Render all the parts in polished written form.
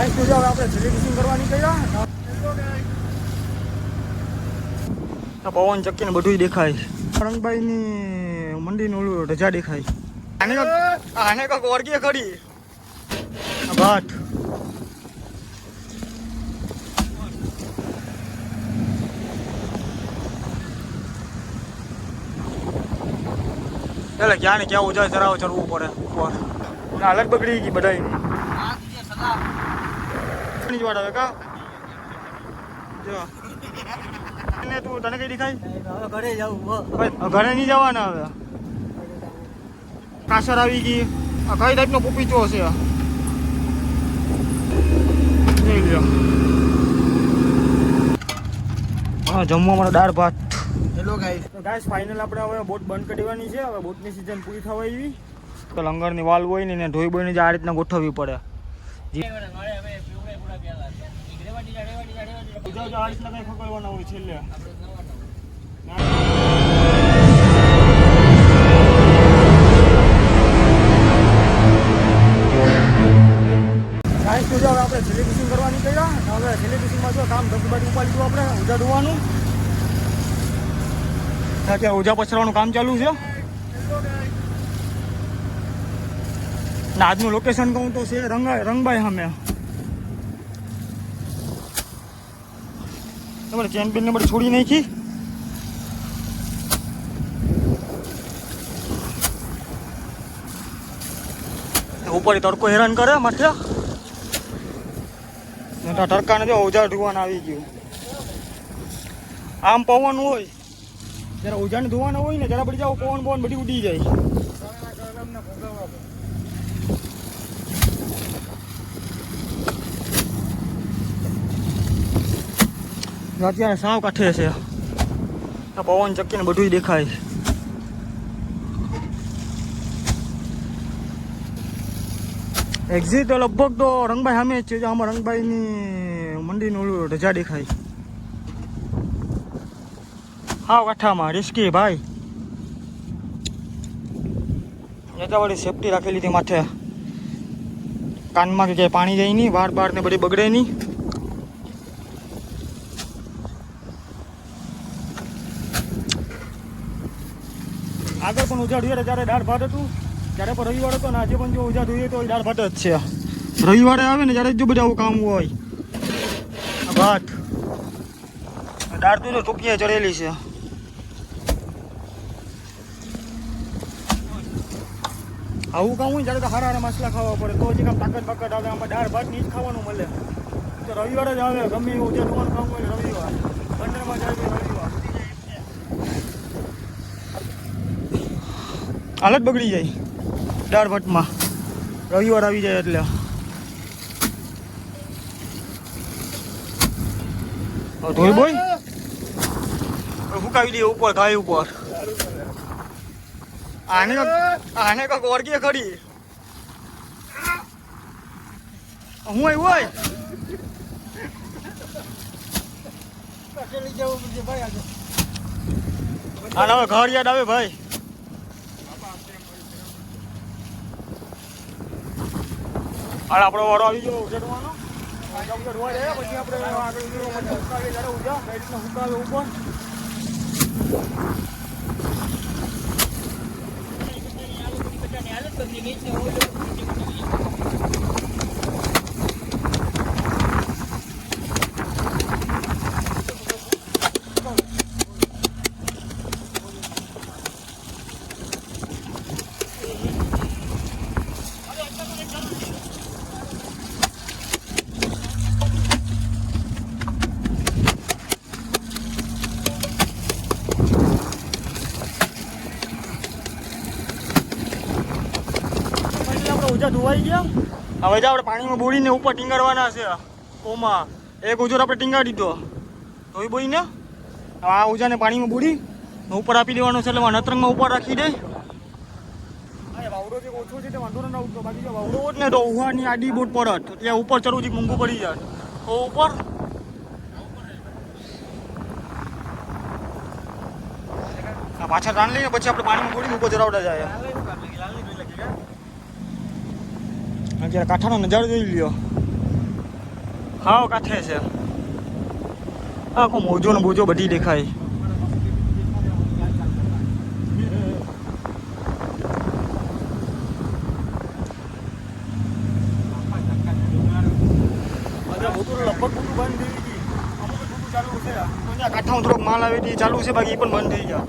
Guys તો જાવ આપણે સેલિબ્રેશન કરવા નીકળ્યા. પવન ચક્કી ને બધું દેખાય. રંગભાઈ ની મંડી નું રજા દેખાય. આને કાંક ઓળખીએ ખરી ભાટ. એટલે ક્યાં ને ક્યાં ઉજાય ચરાવ ચડવું પડે ઉપર. હાલત બગડી ગઈ બધાની. વાળ આવે કા જો તું તને કઈ દેખાય? ઘરે જવું. ઘરે નહીં જવાના હવે. કાસર આવી ગઈ. આ કઈ ટાઈપનો પપીચો હશે? જોઈ લ્યો. હા, જમવા માટે દાળ ભાત. Hello guys. તો ગાઈસ ફાઇનલ આપણે હવે બોટ બંધ કરી દેવાની છે. હવે બોટની સિઝન પૂરી થવા આવી. તો લંગરની વાલ હોય ને ધોઈ બોઈને જ આ રીતના ગોઠવવી પડે. આપણે સેલિબ્રેશન કરવા નીકળ્યા. હવે સેલિબ્રેશનમાં જો કામ ધબધબાટી ઉપાડી દીધું. આપણે ઉજા ધોવાનું ત્યાં ઉજા પછરાવાનું કામ ચાલુ છે. આજનું લોકેશન કહું તો છે રંગભાઈ સામે. તમારે ચેન બેન ને બધી છોડી નાખી. ઉપર તડકો હેરાન કરે માથે. તડકાને જો ઓજા ધોવાના આવી ગયું. આમ પવન હોય જરા ઓજાને ધોવાના હોય ને જરા બધી જાવ પવન પવન બધી ઉડી જાય. અત્યારે સાવ કાઠે છે. પવન ચક્કી ને બધું દેખાય. એક્ઝિટ લગભગ તો રંગભાઈ સામે જ છે. આમાં રંગભાઈની મંડીનું રજા દેખાય. હાવ કાઠામાં રિસ્કી ભાઈ. એટલા બધી સેફટી રાખેલી હતી માથે. કાનમાં કે ક્યાંય પાણી જાય નહીં. વાળ બાર ને બધી બગડે નહીં. આગળ પણ ઉજા જોઈએ ત્યારે દાળ ભાત હતું. ત્યારે પણ રવિવાર હતો ને આજે પણ જો ઉજા જોઈએ તો દાળ ભાત જ છે. રવિવારે આવે ને ત્યારે જો બધા આવું કામ હોય. ભાત દાળ તો ટોપિયા ચડેલી છે. આવું કામ હોય ત્યારે તો હારા મસલા ખાવા પડે તો હજી કામ તાકાત બાકત આવે. આમાં દાળ ભાત ની જ ખાવાનું મળે. તો રવિવારે જ આવે. ગમે એવું ઉજા ધોવાનું કામ હોય રવિવાર. બંનેમાં જાય તો રવિવાર. હાલત બગડી જાય દાળ ભાતમાં રવિવાર આવી જાય એટલે. ધોઈ બોય ફૂકાવી દે ઉપર ગાય ઉપર. આને કાંક ઓળખીએ ખરી. હું આવ્યું હોય આને હવે ઘર યાદ આવે ભાઈ. હાલ આપણો વારો આવી ગયો ઉજાડવાનો. પછી આપણે આગળ ઉજા કઈ રીતના હુકાવે ઉપર. ધોવાઈ ગયા. હવે જ આપણે પાણીમાં બોળીને ઉપર ટીંગાડવાના છે. ઓમાં એક ઉજોર આપણે ટીંગાડી દીધો ધોઈ બોઈને. આ ઉજાને પાણીમાં બોળી ઉપર આપી દેવાનો છે. એટલે નતરંગમાં ઉપર રાખી દે. વાવડો જે ઓછો છે તે વાંધો ન આવતો. બાકી જો વાવડો હોત ને તો ઉહાની આડી બોટ પડત. એટલે ઉપર ચડવું જ મોંઘું પડી જાય. તો ઉપર પાછા તાણ લઈએ પછી આપણે પાણીમાં બોળીને ઉપર ચડાવતા જાય. અત્યારે કાંઠાનો નજારો જોઈ લ્યો. હાવ કાંઠે છે આખો મોજો ને બોજો બધી દેખાય. કાંઠામાં થોડોક માલ આવે તે ચાલુ છે, બાકી એ પણ બંધ થઈ ગયા.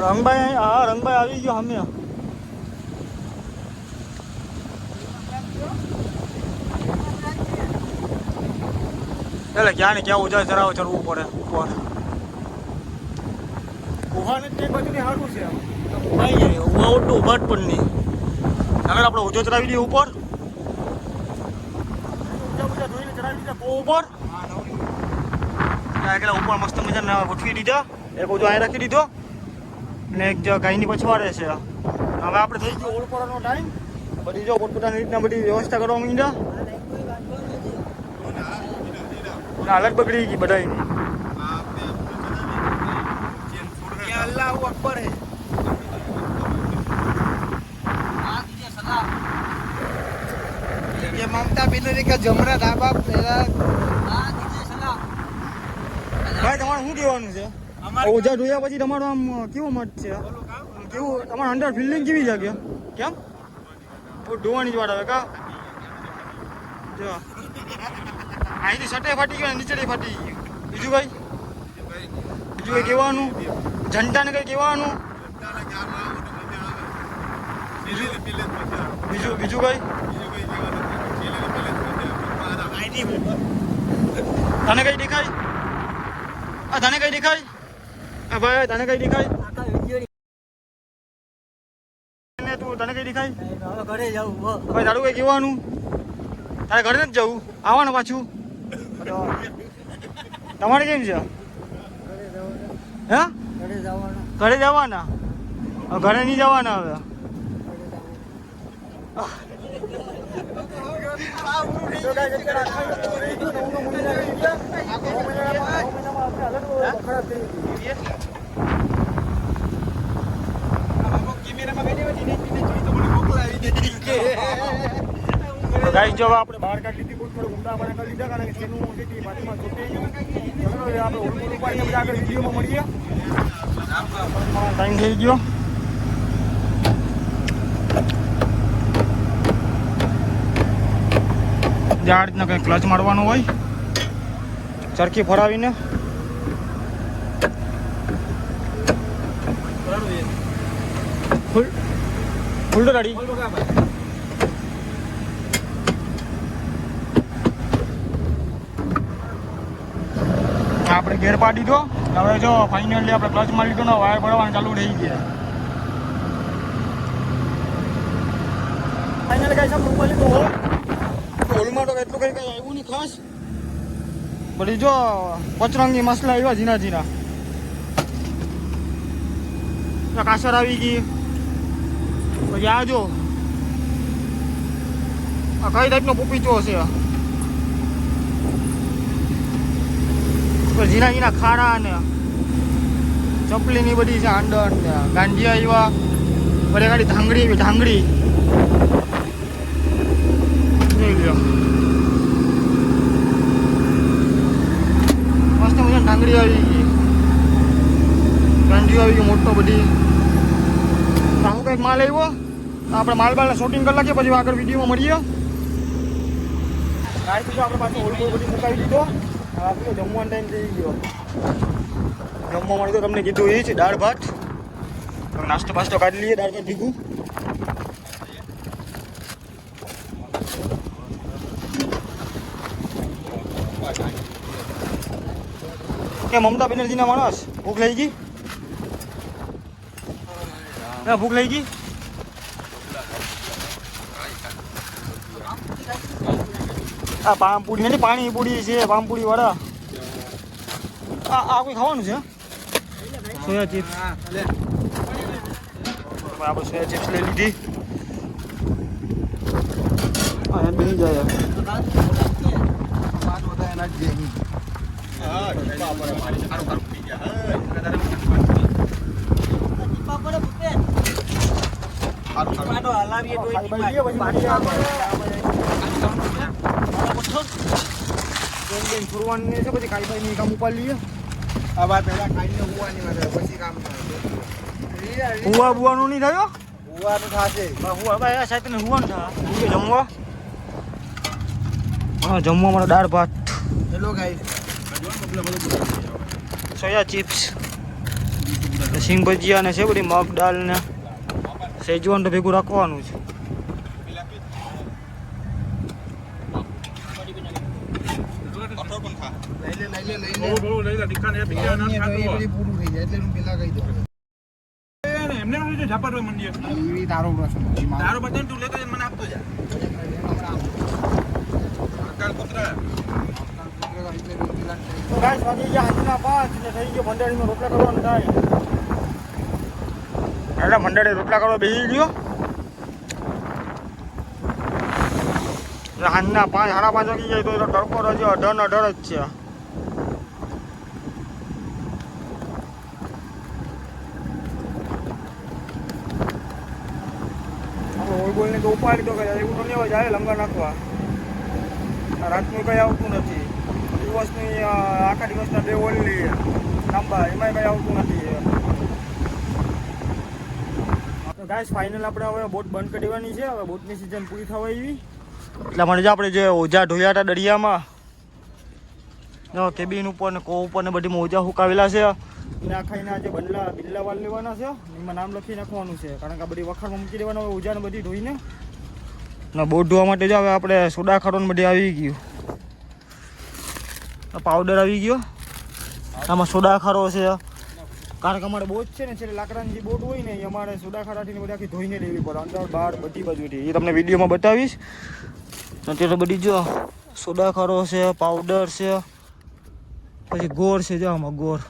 રંગભાઈ, હા રંગભાઈ આવી ગયો અમે. એટલે ક્યાં ને ક્યાં ઉજા ચરાવ ચડવું પડે ઉપર. ગુહાને તે બાજુની સારું છે, ઉભાઈ જાય ઉભા ઓટું ઉભા જ પણ નહીં. આગળ આપણે ઉજો ચડાવી દઈએ ઉપર, જોઈને ચડાવી દીધા બહુ ઉપર. આગળ ઉપર મસ્ત મજાના ગોઠવી દીધા, એક ઉજો અહીં રાખી દીધો ને એક ગાયની પછવાડે છે. હવે આપણે થઈ ગયો ઓળપોડાનો ટાઈમ. બધી જો પોતપોતાની રીતના બધી વ્યવસ્થા કરવા માંડ્યા. હાલત બગડી ગઈ બધાની. અલ્લાહુ અકબર હે. ये ममता बनर्जी का जमरा ढाबा पहला. ભાઈ તમારે શું કહેવાનું છે? ઓજા જોયા પછી તમારો આમ કેવો મત છે? કેવું તમારે અંડર ફિલિંગ કેવી છે? કેમ ધોવાની જ વાત આવે કા? જો અહીંથી સટે ફાટી ગયો, નીચે ફાટી ગયું. બીજું ભાઈ કઈ કહેવાનું? જનતાને કઈ કહેવાનું? બીજું કઈ તને કઈ દેખાય? તને કઈ દેખાય? ભાઈ તને કઈ દેખાય? તું તને કઈ દેખાય? ઘરે જવું ભાઈ. તારું કઈ કહેવાનું? તારે ઘરે નથી જવું, આવવાનું પાછું. તમારે કેમ છે? હે ઘરે જવાના? ઘરે નહીં જવાના હવે. ગાઈસ જો આપણે બહાર કાઢી લીધી, થોડું ઊંડા પાણી કરી લીધા, કારણ કે તેનું બાજુમાં છૂટી ગયું. આપણે ઓળખું પાણી બધા આગળ વિડીયોમાં મળીએ. ટાઈમ થઈ ગયો. જે આ રીતના કંઈ ક્લચ મારવાનું હોય ચરખી ફરાવીને. ફૂલ ગાડી આપણે ગેર પાડી દીધો. હવે જો ફાઇનલી આપણે ક્લચ મારી લીધો ને વાયર પડવાનું ચાલુ થઈ ગયા. ફાઇનલી કઈ સાહેબ રૂપા લીધો હોલમાં તો એટલું કઈ આવ્યું નહીં ખાસ. બધી જો પચરંગી મસલા આવ્યા ઝીણા ઝીણા. કાસર આવી ગઈ. પછી આ જો આ કઈ ટાઈપનો પપીચો હશે. ઝીણા ઝીણા ખારા ને ચપલીની બધી છે આંડર ને ગાંજી આવ્યા. બધી ગાડી ધાંગડી આવી. ધાંગડી જોઈ લો મસ્ત મજા ધાંગડી આવી ગઈ. ગાંજી આવી ગઈ મોટો બધી. આવું કંઈક માલ આવ્યો. આપણે માલ બાલને શૂટિંગ કરી નાખીએ, પછી આગળ વિડીયોમાં મળીએ. ગાડી તો આપણે પાછું હોલબોલ બધી મુકાવી દીધો. આપણે જમવાનો ટાઈમ થઈ ગયો. જમવા માટે તો તમને કીધું એ જ દાળ ભાત. નાસ્તો બાસ્તો કાઢી લઈએ. દાળ ભાત ભીગું કે મમતા બેનર્જીના માણસ ભૂખ લઈ ગઈ. ભૂખ લઈ ગઈ. આ પામપુરી નથી, પાણીપુરી છે. પામપુરી વાળા આ કોઈ ખાવાનું છે સોયા ચિપ્સ આપણે સોયા ચિપ્સ લઈ લીધી હા બેસી જાય ફરવાની છે પછી ખાઈ ખાઈને કામ ઉપાડી લઈએ આ વાત પહેલા ખાઈને હુવાની વાત પછી કામ હુવા બુવાનું નહીં થયો હુવાનું થાશે હુવા ભાઈ સાથે ને હુવાનું થા જમવા હા જમવા મારો દાળ ભાત હેલો ગાઈસ સોયા ચિપ્સ સિંગ ભજીયા ને છે બધી મગ દાળ ને સેજવાન તો ભેગું રાખવાનું છે મંડળે રોટલા કરવા બેસી ગયો હાંજના 5 સાડા 5 વાગી જાય તો તડકો રજો અઢળ જ છે બોલને તો ઉપાડી દો એવું તો લેવા જાય લંગર નાખવા રાતનું કંઈ આવતું નથી દિવસની આખા દિવસના 2 ઓલી લાંબા એમાંય કંઈ આવતું નથી ગાઈસ ફાઇનલ આપણે હવે બોટ બંધ કરી દેવાની છે હવે બોટની સિઝન પૂરી થવા આવી એટલા માટે આપણે જે ઓજા ઢોયા હતા દરિયામાં કેબિન ઉપર ને કો ઉપર ને બધી ઓજા હુકાવેલા છે એના ખાઈને જે બિલ્લા વાળ લેવાના છે એમાં નામ લખી નાખવાનું છે કારણ કે આ બધી વખાણમાં મૂકી દેવાના હોય ઓજાને બધી ધોઈને ને બોટ ધોવા માટે જ હવે આપણે સોડા ખાડોને બધી આવી ગયું પાવડર આવી ગયો આમાં સોડા ખારો છે કારણ કે અમારે બોટ છે ને છે લાકડાની જે બોટ હોય ને એ અમારે સોડા ખાડાથી બધી આખી ધોઈને લેવી પડે અંદર બહાર બધી બાજુથી એ તમને વિડીયોમાં બતાવીશ અત્યારે બધી જો સોડા ખારો છે પાવડર છે પછી ગોળ છે જો આમાં ગોળ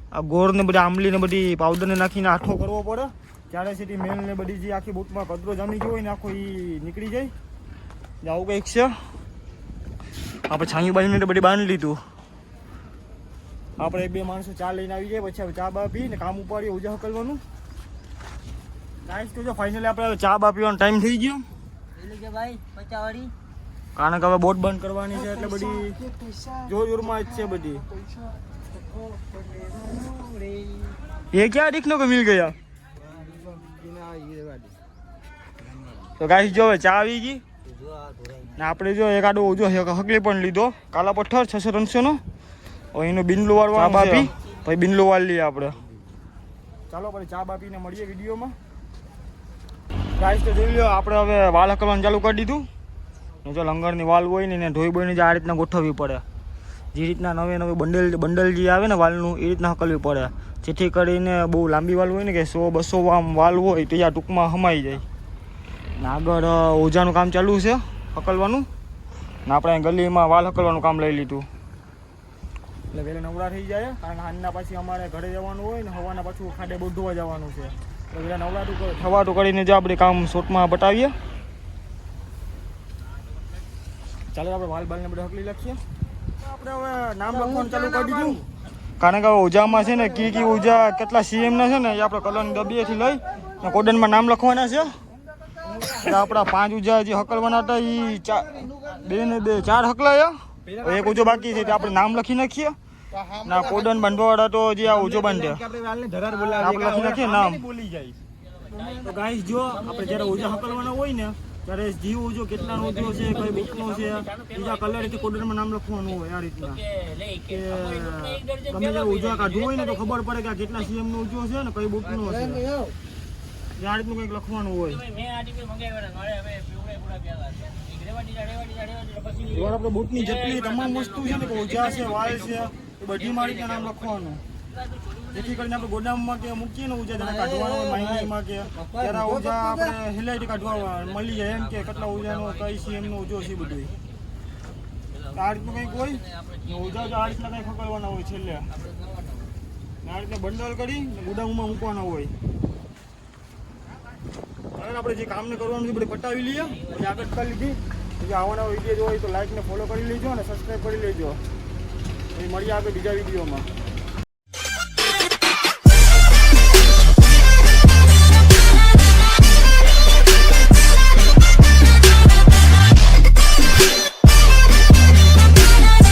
આ ગોળ ને બધી આંબલી ને બધી પાવડર ને નાખીને આઠો કરવો પડે ત્યારે સીધી મેલ ને બધી જે આખી બોટમાં કચરો જામી ગયો હોય ને આખો એ નીકળી જાય આવું કંઈક છે આપણે છાંયું બાંધીને બધી બાંધી લીધું આપણે 1-2 માણસો ચા લઈને આવી જાય પછી હવે ચા બા પી ને કામ ઉપાડીએ ઉજા હકલવાનું ગાઈસ તો જો ફાઇનલી આપણે હવે ચા બા પીવાનો ટાઈમ થઈ ગયો કે ભાઈ પચાવાળી કારણ કે હવે બોટ બંધ કરવાની છે એટલે બધી જોર જોરમાં જ છે બધી ये क्या देखने को मिल गया તો ગાઈસ જો ચા આવી ગઈ ને આપણે જો એક આડો ઓજો હકલી પણ લીધો કાલા પથ્થર 600-300 નો એનો બિંદુ વાળવા ચા બાપી પછી બિંદુ વાળ લઈએ આપણે ચાલો પછી ચા બાપીને મળીએ વિડીયોમાં ગાઈસ તો જોઈ લો આપણે હવે વાલ હકલવાનું ચાલુ કરી દીધું ને જો લંગરની વાલ હોય ને ધોઈ બોઈને જ આ રીતના ગોઠવવી પડે જે રીતના નવે બંડલ જે આવે ને વાલનું એ રીતના હકલવી પડે જેથી કરીને બહુ લાંબી વાલ હોય ને કે 100-200 આમ વાલ હોય તો આ ટૂંકમાં હમાઈ જાય ને આગળ ઓજાનું કામ ચાલુ છે હકલવાનું ને આપણે ગલીમાં વાલ હકલવાનું કામ લઈ લીધું એટલે વહેલા નવરા થઈ જાય કારણ કે હાંજના પછી અમારે ઘરે જવાનું હોય ને હવાના પાછું ખાડે બોધવા જવાનું છે એટલે વહેલા નવરાતું થવાતું કરીને જ આપણે કામ શોર્ટમાં બતાવીએ ચાલો આપણે વાલ બાલને બધું હકલી લખીએ આપણે હવે નામ લખવાનું ચાલુ કરી દીધું કારણ કે ઓજામાં છે ને કી ઓજા કેટલા સીએમના છે ને એ આપણે કલરની ડબ્બીએથી લઈ ને કોડનમાં નામ લખવાના છે એટલે આપણા 5 ઉજા જે હકલવાના હતા એ 4 હકલાયા એક ઉજો બાકી છે આપણે નામ લખી નાખીએ ના કોડન બાંધવાવાળા તો જે આ ઉજો બાંધે આપણે લખી નાખીએ નામ તો ગાઈસ જો આપણે જ્યારે ઉજા હકલવાના હોય ને ત્યારે જીવ ઉજો કેટલાનો ઉજો છે કઈ બુકનો છે બીજા કલરથી કોડનમાં નામ લખવાનું હોય આ રીતના કે તમે જ્યારે ઉજો કાઢવું હોય ને તો ખબર પડે કે આ કેટલા સીએમનો ઉજો છે ને કઈ બુકનો છે આ રીતનું કંઈક લખવાનું હોય આપણે બોટની જેટલી તમામ વસ્તુ છે ને કે ઓજા છે વાલ છે એ બધી મારી નામ લખવાનું જેથી કરીને આપણે ગોડાઉનમાં કે મૂકીએ ને ઉજા જેને કાઢવાનું હોય માઇનિંગમાં કે ત્યારે ઉજા આપણે હિલાઈથી કાઢવા મળી જાય એમ કે કેટલા ઉજાનો કઈ સીએમનો ઉજો છે બધું તો આ રીતનું કંઈક હોય ને ઓજા આ રીતના કંઈ ખકડવાના હોય છેલ્લે ને આ રીતના બંડલ કરી ને ગુડાઉનમાં મૂકવાના હોય. હવે આપણે જે કામને કરવાનું છે બધે પટાવી લઈએ પછી આગળ કરી લીધી. પછી આવવાના વિડીયો હોય તો લાઈક ને ફોલો કરી લેજો અને સબસ્ક્રાઈબ કરી લેજો. પછી મળીએ આગળ બીજા વિડીયોમાં.